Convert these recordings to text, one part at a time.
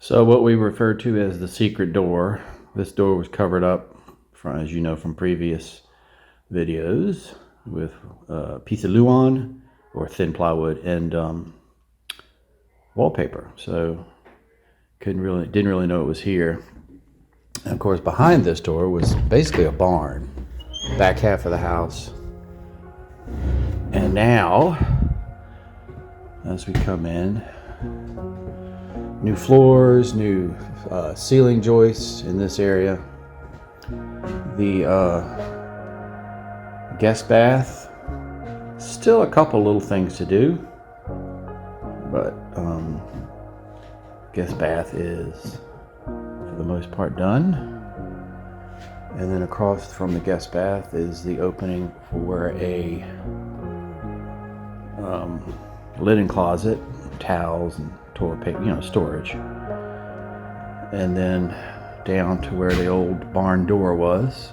So what we refer to as the secret door, this door was covered up, as you know from previous videos, with a piece of luan or thin plywood and wallpaper. So didn't really know it was here. And of course, behind this door was basically a barn, back half of the house. And now, as we come in, new floors, new ceiling joists in this area. The guest bath, still a couple little things to do, but guest bath is for the most part done. And then across from the guest bath is the opening for a linen closet, towels and toilet paper, storage. And then down to where the old barn door was.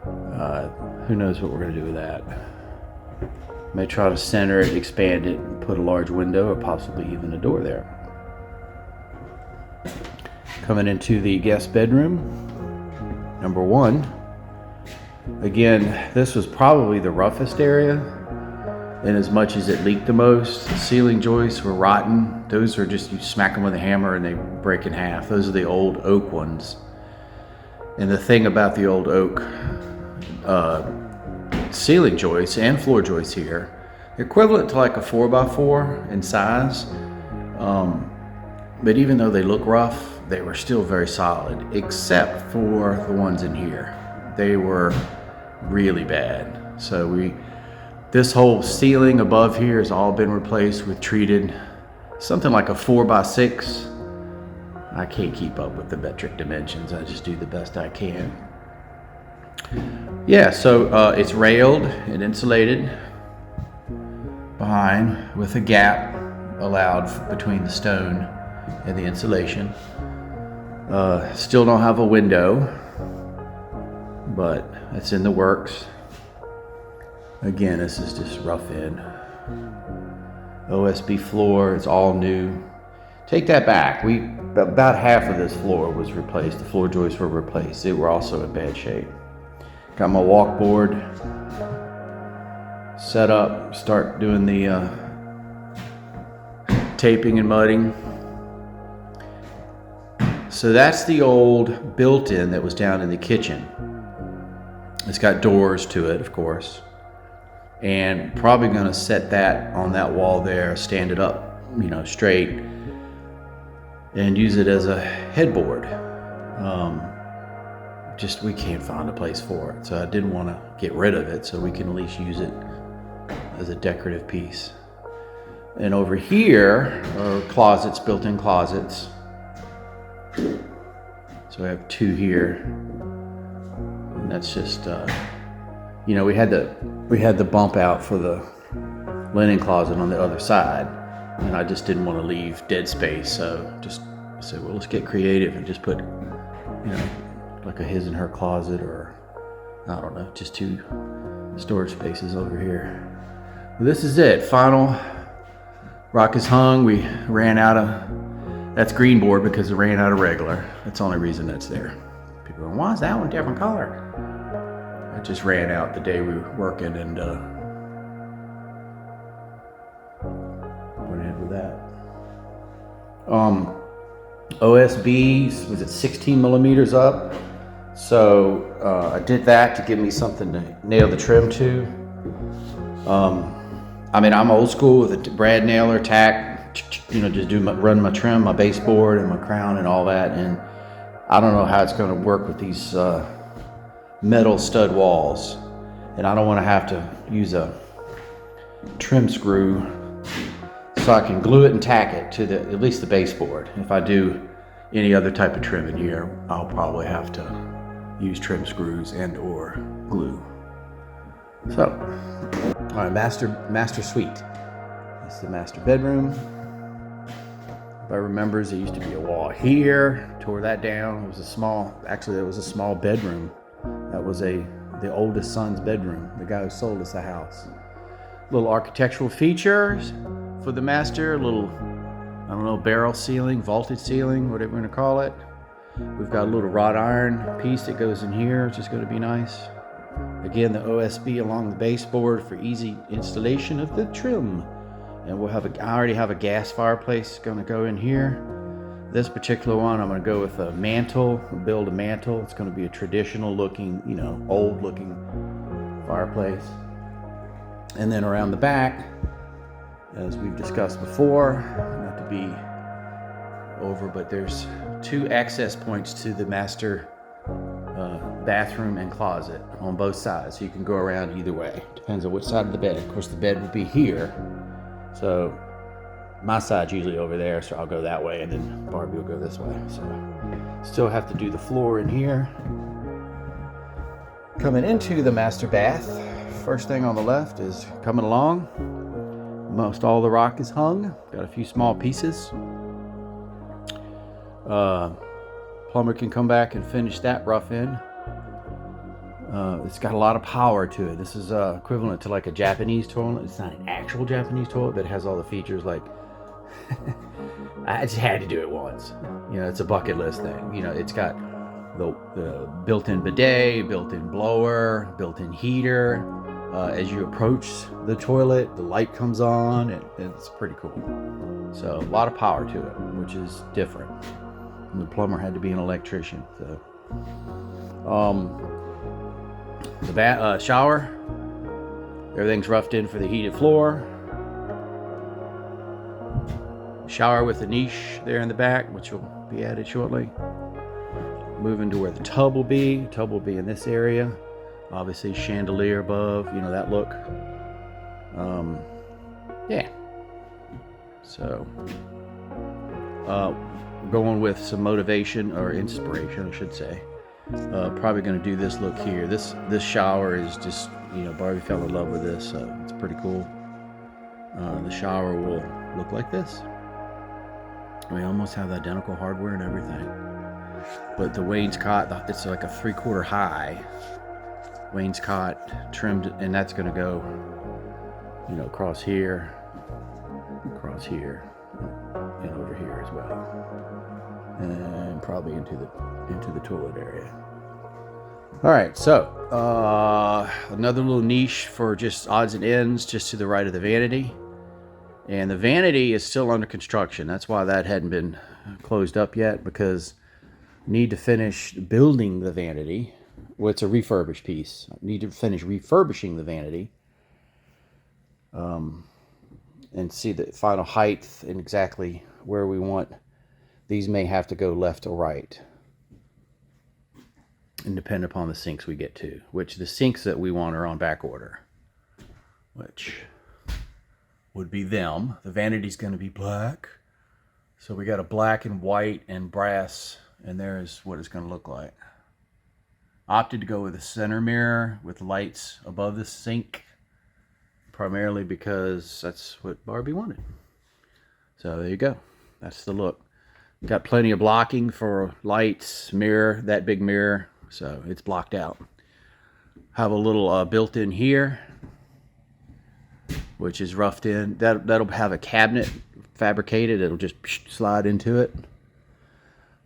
Who knows what we're going to do with that. May try to center it, expand it, and put a large window or possibly even a door there. Coming into the guest bedroom, number one. Again, this was probably the roughest area, in as much as it leaked the most. The ceiling joists were rotten. Those are just, you smack them with a hammer and they break in half. Those are the old oak ones. And the thing about the old oak ceiling joists and floor joists here, equivalent to like a 4x4 in size. But even though they look rough, they were still very solid, except for the ones in here. They were really bad. So this whole ceiling above here has all been replaced with treated, something like a 4x6. I can't keep up with the metric dimensions. I just do the best I can. Yeah, so it's railed and insulated behind with a gap allowed between the stone and the insulation. Still don't have a window, but it's in the works. Again, this is just rough in. OSB floor, it's all new. Take that back. About half of this floor was replaced. The floor joists were replaced. They were also in bad shape. Got my walkboard set up. Start doing the taping and mudding. So that's the old built-in that was down in the kitchen. It's got doors to it, of course. And probably going to set that on that wall there, stand it up, straight, and use it as a headboard. We can't find a place for it, so I didn't want to get rid of it, so we can at least use it as a decorative piece. And over here are closets, built-in closets. So I have two here, and that's just we had the bump out for the linen closet on the other side, and I just didn't want to leave dead space, so just said, well, let's get creative and just put like a his and her closet, or I don't know, just two storage spaces over here. Well, this is it. Final rock is hung. We ran out of, that's green board because it ran out of regular. That's the only reason that's there. People are going, why is that one different color? It just ran out the day we were working, and went ahead with that. OSB was at 16 millimeters up. So I did that to give me something to nail the trim to. I'm old school with a brad nailer, tack, just run my trim, my baseboard and my crown and all that. And I don't know how it's going to work with these metal stud walls. And I don't want to have to use a trim screw, so I can glue it and tack it to at least the baseboard. If I do any other type of trim in here, I'll probably have to use trim screws and or glue. So, all right, master suite. This is the master bedroom. If I remember, there used to be a wall here. Tore that down. It was a small bedroom. That was the oldest son's bedroom. The guy who sold us the house. Little architectural features for the master. Little I don't know, barrel ceiling, vaulted ceiling, whatever we're gonna call it. We've got a little wrought iron piece that goes in here, which is gonna be nice. Again, the OSB along the baseboard for easy installation of the trim. And we'll have I already have a gas fireplace gonna go in here. This particular one, I'm gonna go with a mantle, build a mantle. It's gonna be a traditional looking, old looking fireplace. And then around the back, as we've discussed before, not to be over, but there's 2 access points to the master bathroom and closet on both sides. So you can go around either way. Depends on which side of the bed. Of course, the bed will be here. So my side's usually over there, so I'll go that way, and then Barbie will go this way. So still have to do the floor in here. Coming into the master bath, first thing on the left is coming along. Most all the rock is hung. Got a few small pieces. Plumber can come back and finish that rough in. It's got a lot of power to it. This is equivalent to like a Japanese toilet. It's not an actual Japanese toilet, but it has all the features like I just had to do it once. It's a bucket list thing. It's got the built-in bidet, built-in blower, built-in heater. As you approach the toilet, the light comes on, and it's pretty cool. So a lot of power to it, which is different. And the plumber had to be an electrician. So, the shower, everything's roughed in for the heated floor. Shower with a niche there in the back, which will be added shortly. Moving to where the tub will be. The tub will be in this area. Obviously, chandelier above, that look. Yeah. So, going with some motivation or inspiration, I should say. Probably going to do this look here. This shower is just, Barbie fell in love with this, so it's pretty cool. The shower will look like this. We almost have the identical hardware and everything. But the wainscot, it's like a 3/4 high wainscot trimmed, and that's going to go, across here, and over here as well, and probably into the toilet area. All right, so another little niche for just odds and ends, just to the right of the vanity. And the vanity is still under construction. That's why that hadn't been closed up yet, because I need to finish building the vanity. Well, it's a refurbished piece. I need to finish refurbishing the vanity, and see the final height and exactly where we want. These may have to go left or right, and depend upon the sinks we get to, which the sinks that we want are on back order, which would be them. The vanity's going to be black. So we got a black and white and brass, and there's what it's going to look like. Opted to go with a center mirror with lights above the sink, primarily because that's what Barbie wanted. So there you go. That's the look. Got plenty of blocking for lights, mirror, that big mirror, so it's blocked out. Have a little built-in here, which is roughed in. That'll have a cabinet fabricated. It'll just slide into it.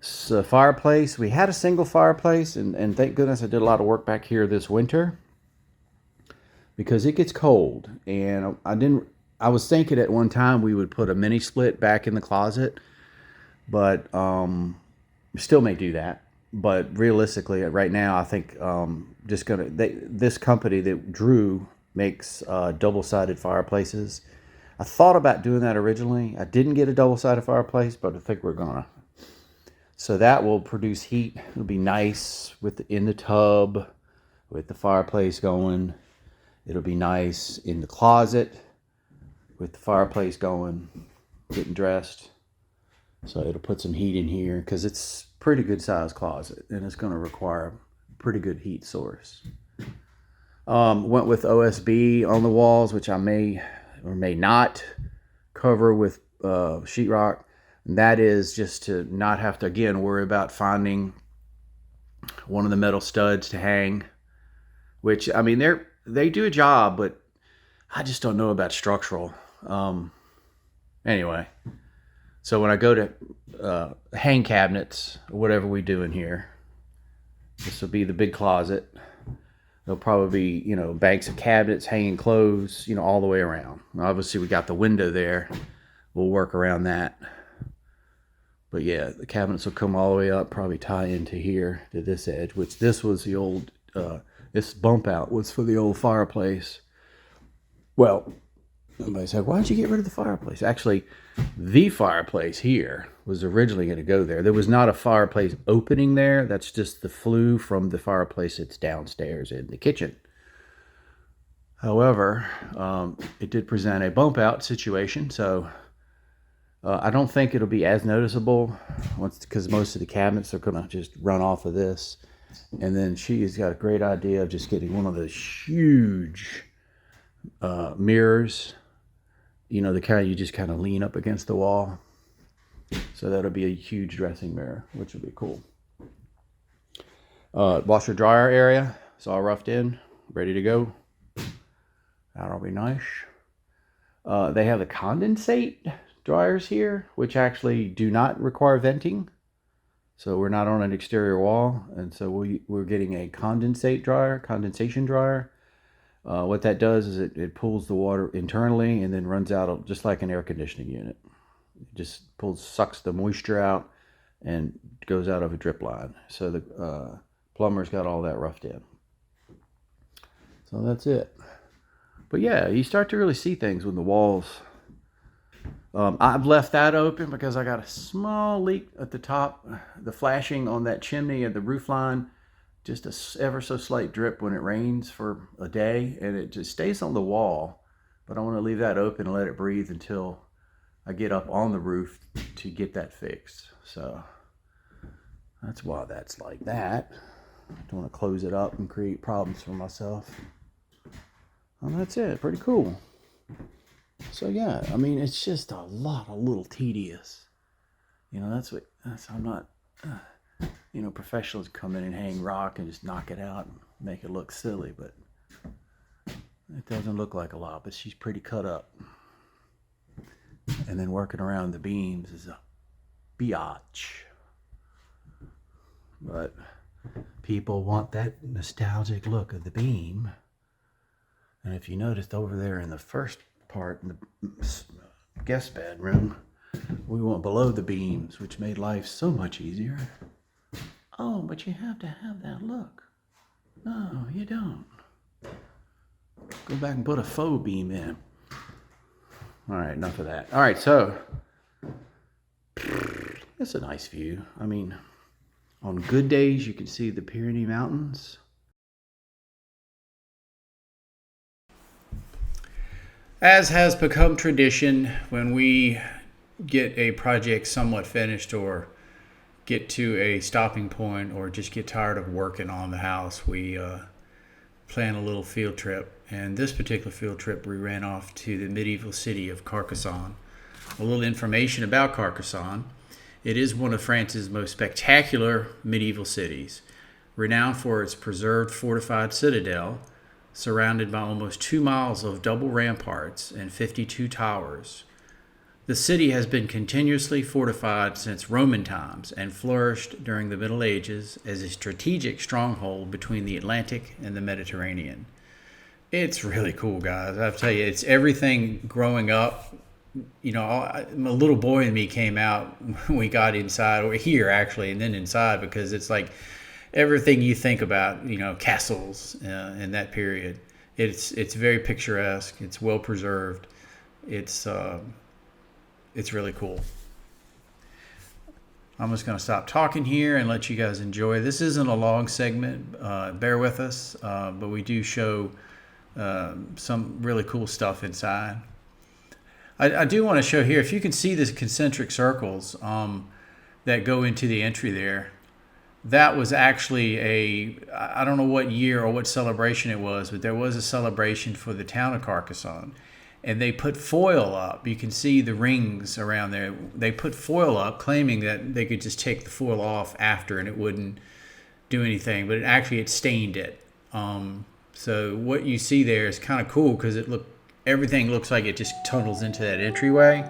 So fireplace, we had a single fireplace, and thank goodness I did a lot of work back here this winter, because it gets cold. And I was thinking at one time we would put a mini split back in the closet, but we still may do that. But realistically, right now, I think this company that Drew makes double-sided fireplaces. I thought about doing that originally. I didn't get a double-sided fireplace, but I think we're gonna. So that will produce heat. It'll be nice in the tub with the fireplace going. It'll be nice in the closet with the fireplace going, getting dressed. So it'll put some heat in here, because it's a pretty good sized closet, and it's going to require a pretty good heat source. Went with OSB on the walls, which I may or may not cover with sheetrock. And that is just to not have to, again, worry about finding one of the metal studs to hang, which, I mean, they do a job, but I just don't know about structural. Anyway, So when I go to hang cabinets or whatever we do in here, this will be the big closet. There'll probably be, banks of cabinets, hanging clothes, all the way around. Obviously, we got the window there. We'll work around that. But yeah, the cabinets will come all the way up, probably tie into here to this edge, which this was the old, this bump out was for the old fireplace. Well, somebody said, why'd you get rid of the fireplace? Actually, the fireplace here was originally going to go there. There was not a fireplace opening there. That's just the flue from the fireplace that's downstairs in the kitchen. However, it did present a bump out situation, so I don't think it'll be as noticeable because most of the cabinets are going to just run off of this. And then she's got a great idea of just getting one of those huge mirrors, the kind you just kind of lean up against the wall. So that'll be a huge dressing mirror, which will be cool. Washer dryer area, it's all roughed in, ready to go. That'll be nice. They have the condensate dryers here, which actually do not require venting. So we're not on an exterior wall, and so we're getting a condensation dryer. What that does is it pulls the water internally and then runs out just like an air conditioning unit. It just sucks the moisture out and goes out of a drip line. So the plumber's got all that roughed in. So that's it. But yeah, you start to really see things when the walls. I've left that open because I got a small leak at the top. The flashing on that chimney at the roof line, just a ever so slight drip when it rains for a day, and it just stays on the wall. But I want to leave that open and let it breathe until I get up on the roof to get that fixed. So that's why that's like that. I don't want to close it up and create problems for myself. And that's it. Pretty cool. So yeah, I mean, it's just a lot of little tedious. I'm not, professionals come in and hang rock and just knock it out and make it look silly, but it doesn't look like a lot, but she's pretty cut up. And then working around the beams is a biatch. But people want that nostalgic look of the beam. And if you noticed over there in the first part, in the guest bedroom, we went below the beams, which made life so much easier. Oh, but you have to have that look. No, you don't. Go back and put a faux beam in. All right, enough of that. All right, so it's a nice view. I mean, on good days, you can see the Pyrenees Mountains. As has become tradition, when we get a project somewhat finished or get to a stopping point or just get tired of working on the house, we plan a little field trip. And this particular field trip, we ran off to the medieval city of Carcassonne. A little information about Carcassonne. It is one of France's most spectacular medieval cities, renowned for its preserved fortified citadel, surrounded by almost 2 miles of double ramparts and 52 towers. The city has been continuously fortified since Roman times and flourished during the Middle Ages as a strategic stronghold between the Atlantic and the Mediterranean. It's really cool, guys. I have to tell you, it's everything growing up. A little boy in me came out when we got inside, or here actually, and then inside, because it's like everything you think about, castles in that period. It's very picturesque. It's well preserved. It's really cool. I'm just going to stop talking here and let you guys enjoy. This isn't a long segment. Bear with us, but we do show some really cool stuff inside. I do want to show here, if you can see the concentric circles that go into the entry there. That was actually I don't know what year or what celebration it was, but there was a celebration for the town of Carcassonne. And they put foil up. You can see the rings around there. They put foil up, claiming that they could just take the foil off after and it wouldn't do anything. But it stained it. So what you see there is kind of cool because everything looks like it just tunnels into that entryway.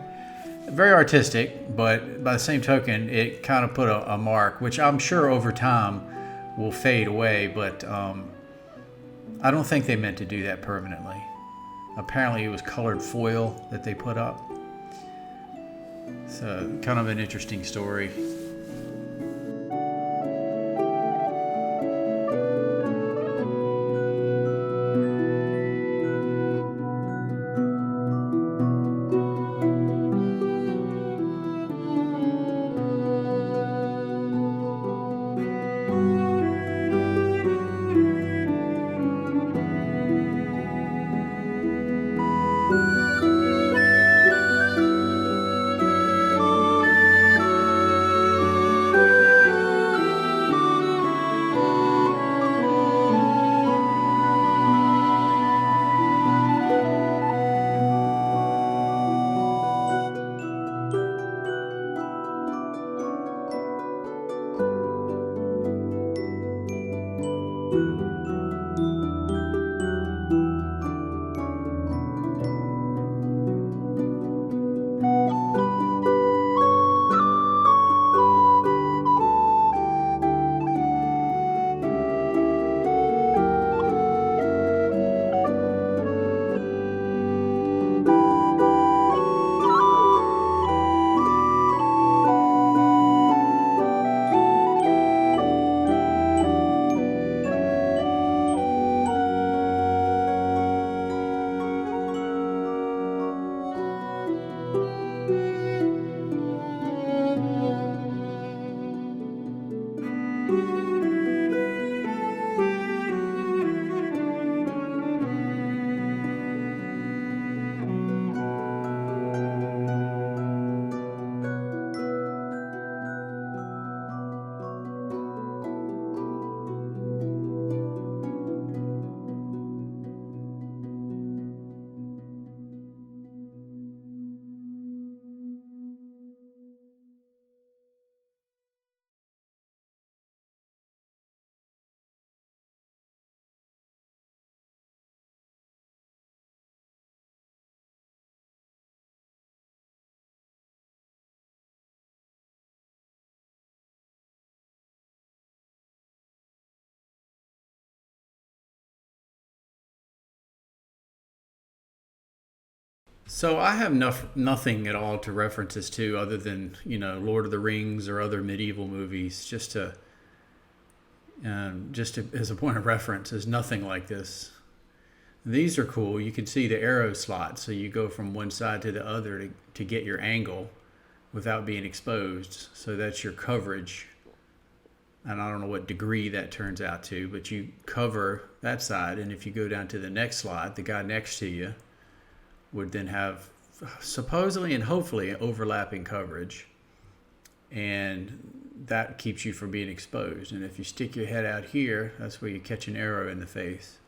Very artistic, but by the same token, it kind of put a mark, which I'm sure over time will fade away, but I don't think they meant to do that permanently. Apparently, it was colored foil that they put up. So, kind of an interesting story. So I have nothing at all to reference this to other than, Lord of the Rings or other medieval movies, as a point of reference. There's nothing like this. These are cool. You can see the arrow slots, so you go from one side to the other to get your angle without being exposed. So that's your coverage. And I don't know what degree that turns out to, but you cover that side. And if you go down to the next slide, the guy next to you would then have supposedly and hopefully overlapping coverage. And that keeps you from being exposed. And if you stick your head out here, that's where you catch an arrow in the face.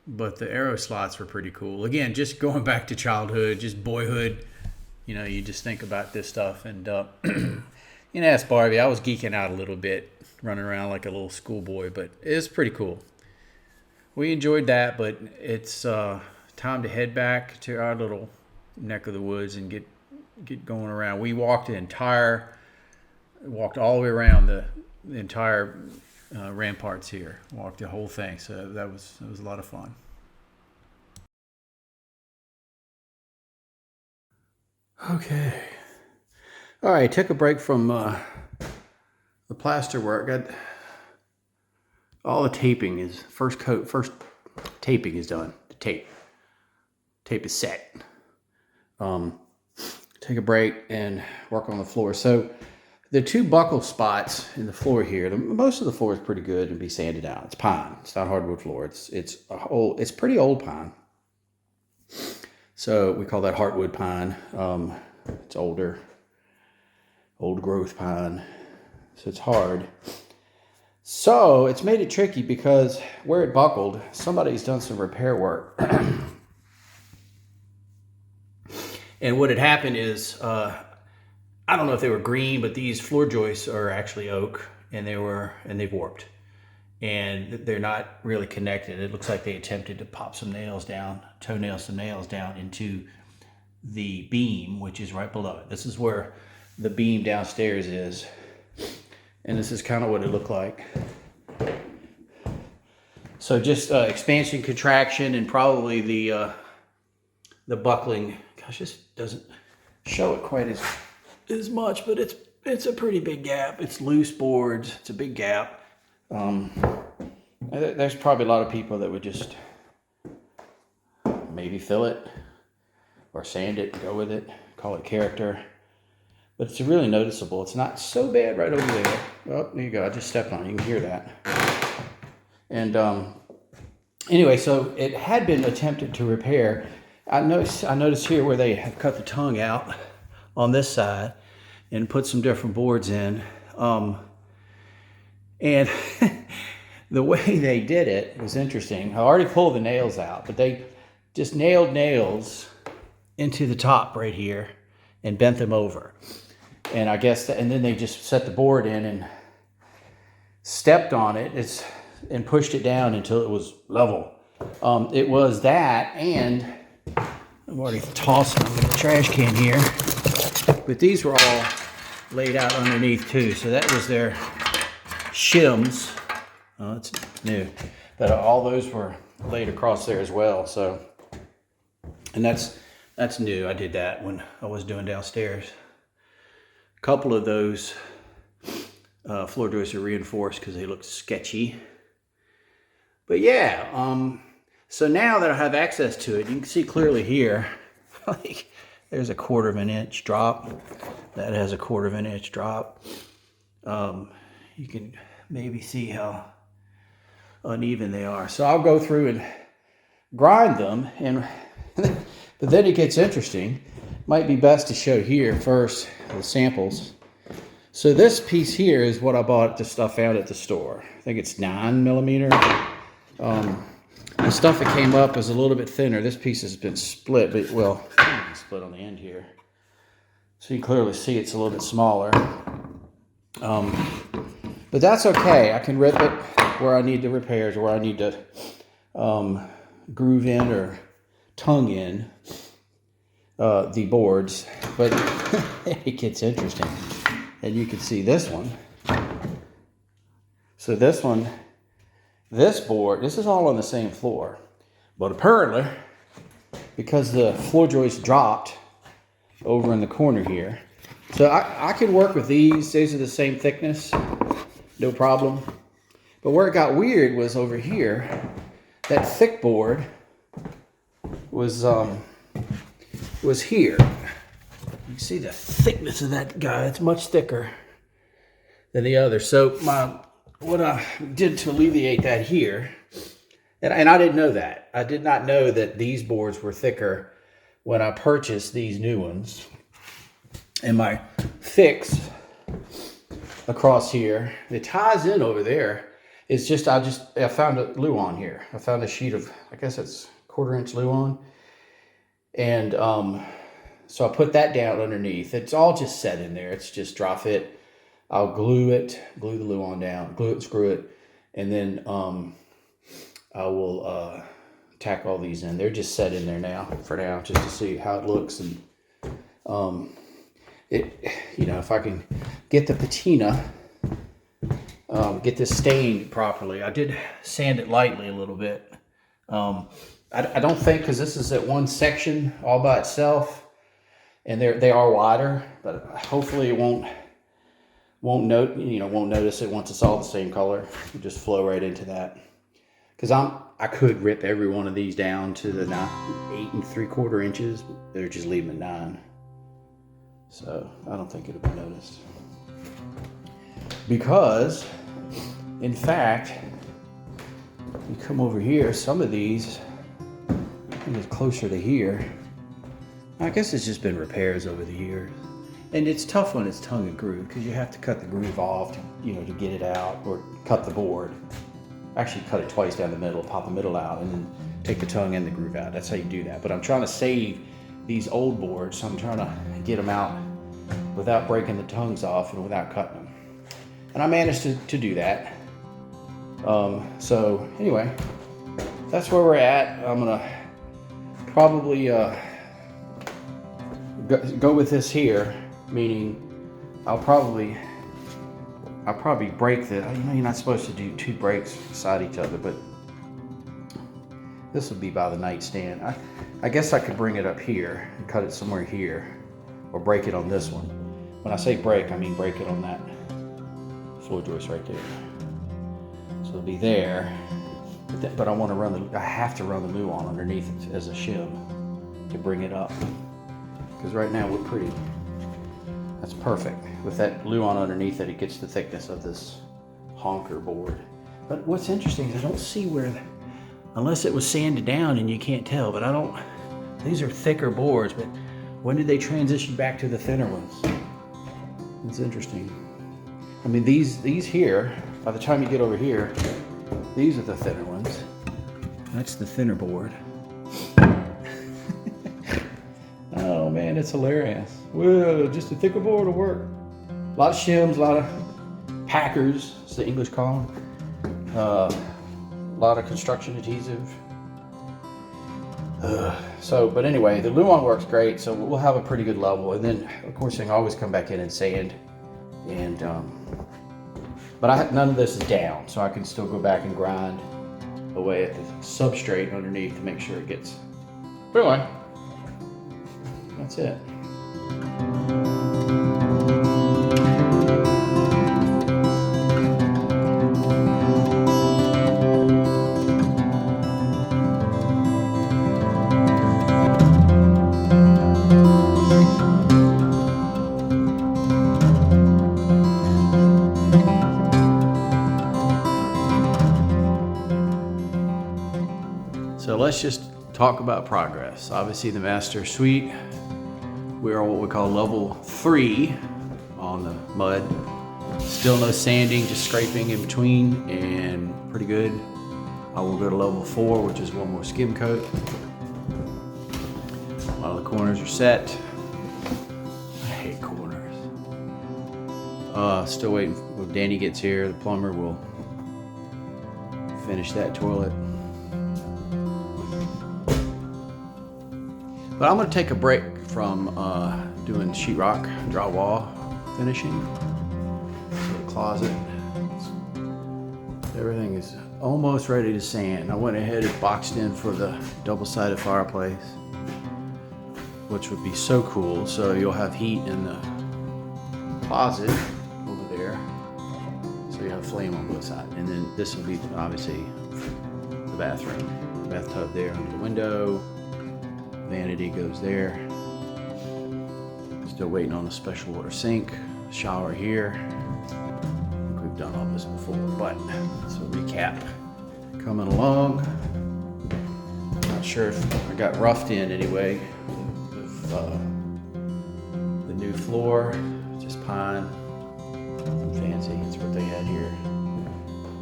But the arrow slots were pretty cool. Again, just going back to childhood, just boyhood, you just think about this stuff. And ask Barbie, I was geeking out a little bit, running around like a little schoolboy, but it was pretty cool. We enjoyed that, but it's time to head back to our little neck of the woods and get going around. We walked all the way around the entire ramparts here. Walked the whole thing, so that was a lot of fun. Okay. All right, took a break from the plaster work. Got all the taping is first taping is done. The tape is set. Take a break and work on the floor. So the two buckle spots in the floor here, most of the floor is pretty good and be sanded out. It's pine. It's not hardwood floor. It's pretty old pine. So we call that heartwood pine. It's older, old growth pine. So it's hard. So it's made it tricky because where it buckled, somebody's done some repair work. And what had happened is, I don't know if they were green, but these floor joists are actually oak, and they've warped, and they're not really connected. It looks like they attempted to pop some nails down, toenail some nails down into the beam, which is right below it. This is where the beam downstairs is. And this is kind of what it looked like. So just expansion, contraction, and probably the buckling. Gosh, this doesn't show it quite as much, but it's a pretty big gap. It's loose boards. It's a big gap. There's probably a lot of people that would just maybe fill it or sand it, go with it, call it character. But it's really noticeable. It's not so bad right over there. Oh, there you go. I just stepped on it. You can hear that. And anyway, so it had been attempted to repair. I noticed here where they have cut the tongue out on this side and put some different boards in. And the way they did it was interesting. I already pulled the nails out, but they just nailed nails into the top right here and bent them over. And I guess, and then they just set the board in and stepped on it and pushed it down until it was level. It was that, and I've already tossed them in the trash can here, but these were all laid out underneath too. So that was their shims. Oh, it's new, but all those were laid across there as well. So, and that's new. I did that when I was doing downstairs. A couple of those floor joists are reinforced because they look sketchy. But yeah, so now that I have access to it, you can see clearly here, like there's a 1/4 of an inch drop. That has a 1/4 of an inch drop. You can maybe see how uneven they are. So I'll go through and grind them, and but then it gets interesting. Might be best to show here first the samples. So this piece here is what I bought, the stuff found at the store. I think it's 9mm. The stuff that came up is a little bit thinner. This piece has been split, but well, split on the end here. So you can clearly see it's a little bit smaller. But that's okay. I can rip it where I need the repairs, where I need to groove in or tongue in the boards. But it gets interesting. And you can see this one. So this one, this board, this is all on the same floor. But apparently, because the floor joist dropped over in the corner here, so I can work with these. These are the same thickness, no problem. But where it got weird was over here. That thick board was here. You can see the thickness of that guy. It's much thicker than the other. So what I did to alleviate that here, and I didn't know that. I did not know that these boards were thicker when I purchased these new ones. And my fix across here, it ties in over there. It's just, I found a Luan here. I found a sheet of, I guess it's 1/4 inch Luan. And so I put that down underneath. It's all just set in there. It's just dry fit. I'll glue the Luan down, glue it, screw it. And then I will tack all these in. They're just set in there now, for now, just to see how it looks. And if I can get the patina, get this stained properly. I did sand it lightly a little bit. I don't think, because this is at one section all by itself, and they are wider, but hopefully it won't notice it once it's all the same color. It'll just flow right into that. Because I could rip every one of these down to the 8 3/4 inches. They're just leaving at 9. So I don't think it'll be noticed. Because, in fact, you come over here, some of these, I think it's closer to here. I guess it's just been repairs over the years. And it's tough when it's tongue and groove, because you have to cut the groove off to get it out, or cut the board. Actually cut it twice down the middle, pop the middle out, and then take the tongue and the groove out. That's how you do that. But I'm trying to save these old boards, so I'm trying to get them out without breaking the tongues off and without cutting them. And I managed to do that. So anyway, that's where we're at. I'm gonna probably go with this here, meaning I'll probably break the, you're not supposed to do 2 breaks beside each other, but this will be by the nightstand. I guess I could bring it up here and cut it somewhere here, or break it on this one. When I say break, I mean break it on that floor joist right there. So it'll be there, but I want to I have to run the Luan underneath it as a shim to bring it up. Because right now we're that's perfect. With that Luan underneath it, it gets the thickness of this honker board. But what's interesting is I don't see where, unless it was sanded down and you can't tell, but these are thicker boards, but when did they transition back to the thinner ones? It's interesting. I mean, these here, by the time you get over here, these are the thinner ones. That's the thinner board. Oh man, it's hilarious. Whoa, just a thicker board will work. A lot of shims, a lot of packers, as the English call them. A lot of construction adhesive. But anyway, the Luan works great, so we'll have a pretty good level. And then, of course, you can always come back in and sand. And but none of this is down, so I can still go back and grind away at the substrate underneath to make sure it gets. But anyway, that's it. So let's just talk about progress. Obviously the master suite, we are what we call level 3 on the mud. Still no sanding, just scraping in between, and pretty good. I will go to level 4, which is one more skim coat. A lot of the corners are set. I hate corners. Still waiting when Danny gets here. The plumber will finish that toilet. But I'm going to take a break from doing sheetrock drywall finishing. So the closet, everything is almost ready to sand. I went ahead and boxed in for the double-sided fireplace, which would be so cool. So you'll have heat in the closet over there. So you have a flame on both sides. And then this will be obviously the bathroom. Bathtub there under the window. Vanity goes there. Still waiting on a special water sink. Shower here. I think we've done all this before, but so recap. Coming along. Not sure if I got roughed in anyway. With the new floor, just pine. Fancy. It's what they had here.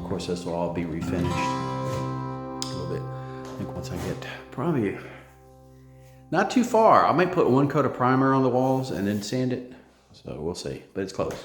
Of course, this will all be refinished a little bit. I think once I get probably. Not too far. I might put one coat of primer on the walls and then sand it. So we'll see, but it's close.